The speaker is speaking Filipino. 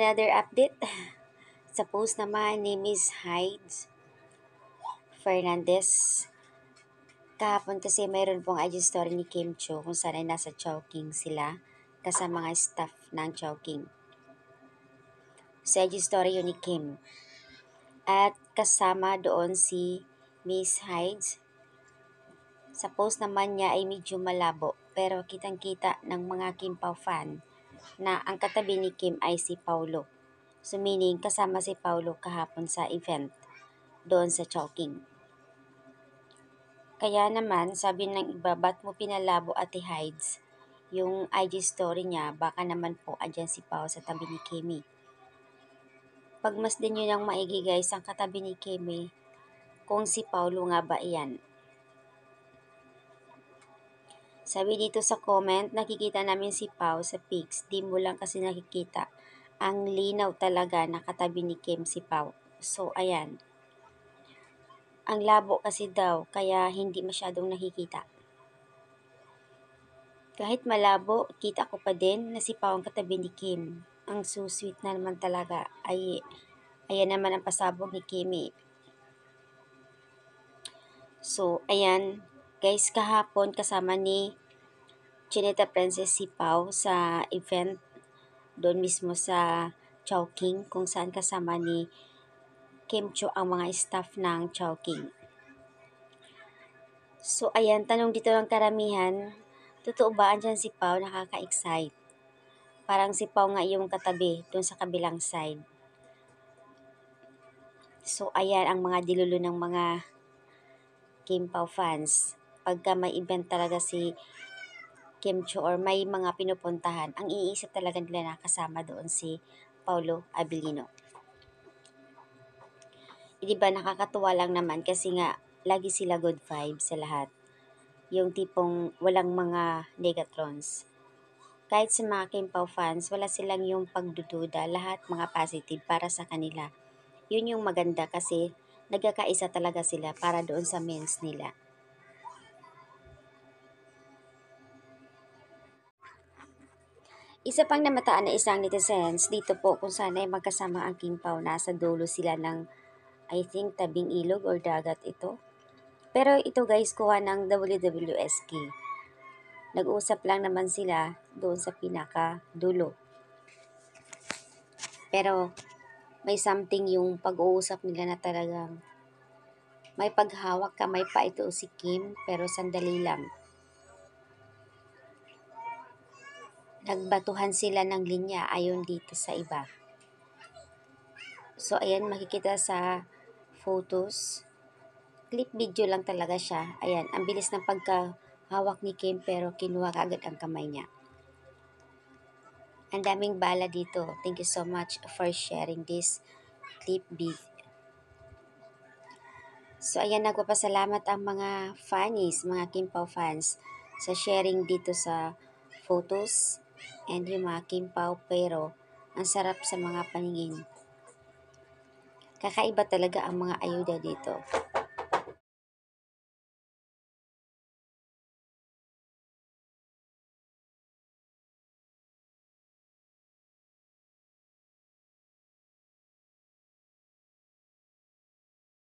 Another update sa post naman ni Miss Hyde Fernandez. Kahapon kasi mayroon pong IG story ni Kim Cho kung saan ay nasa Chowking sila kasama mga staff ng Chowking. Sa IG story yun ni Kim. At kasama doon si Miss Hyde. Sa post naman niya ay medyo malabo pero kitang-kita ng mga Kim Pao fan na ang katabi ni Kim ay si Paulo. So meaning kasama si Paulo kahapon sa event doon sa Chowking. Kaya naman sabi ng iba, ba't mo pinalabo Ate Hides yung IG story niya, baka naman po andyan si Pao sa tabi ni Kimi. Pagmasdan nyo ng maigi guys ang katabi ni Kimi kung si Paulo nga ba iyan. Sabi dito sa comment, nakikita namin si Pao sa pics, di mo lang kasi nakikita. Ang linaw talaga na katabi ni Kim si Pao. So ayan. Ang labo kasi daw, kaya hindi masyadong nakikita. Kahit malabo, kita ko pa din na si Pao ang katabi ni Kim. Ang so-sweet na naman talaga. Ayan naman ang pasabog ni Kimi. So, ayan. Guys, kahapon kasama ni Chinita Princess si Pao sa event doon mismo sa Chowking kung saan kasama ni Kim Cho ang mga staff ng Chowking. So, ayan, tanong dito ng karamihan, totoo ba andyan si Pao? Nakaka-excite. Parang si Pao nga yung katabi dun sa kabilang side. So, ayan ang mga dilulo ng mga Kim Pao fans. Pagka may event talaga si Kim Cho or may mga pinupuntahan, ang iniisip talaga nila na kasama doon si Paulo Abilino. Diba nakakatuwa lang naman kasi nga lagi sila good vibes sa lahat. Yung tipong walang mga negatrons. Kahit sa mga Kim Pao fans, wala silang yung pagdududa, lahat mga positive para sa kanila. Yun yung maganda kasi nagkakaisa talaga sila para doon sa memes nila. Isa pang namataan na isang netizens dito po kung saan ay magkasama ang Kim Pao. Nasa dulo sila ng I think tabing ilog or dagat ito. Pero ito guys, kuha ng WWSK. Nag-uusap lang naman sila doon sa pinaka dulo. Pero may something yung pag-uusap nila na talagang may paghawak kamay pa ito si Kim pero sandali lang. Nagbatuhan sila ng linya ayon dito sa iba. So ayan makikita sa photos. Clip video lang talaga siya. Ayan, ang bilis ng pagkahawak ni Kim pero kinuha agad ang kamay niya. Ang daming bala dito. Thank you so much for sharing this clip video. So ayan, nagpapasalamat ang mga funnies, mga Kim Pao fans sa sharing dito sa photos and yung mga Kim Pao pero ang sarap sa mga paningin. Kakaiba talaga ang mga ayuda dito.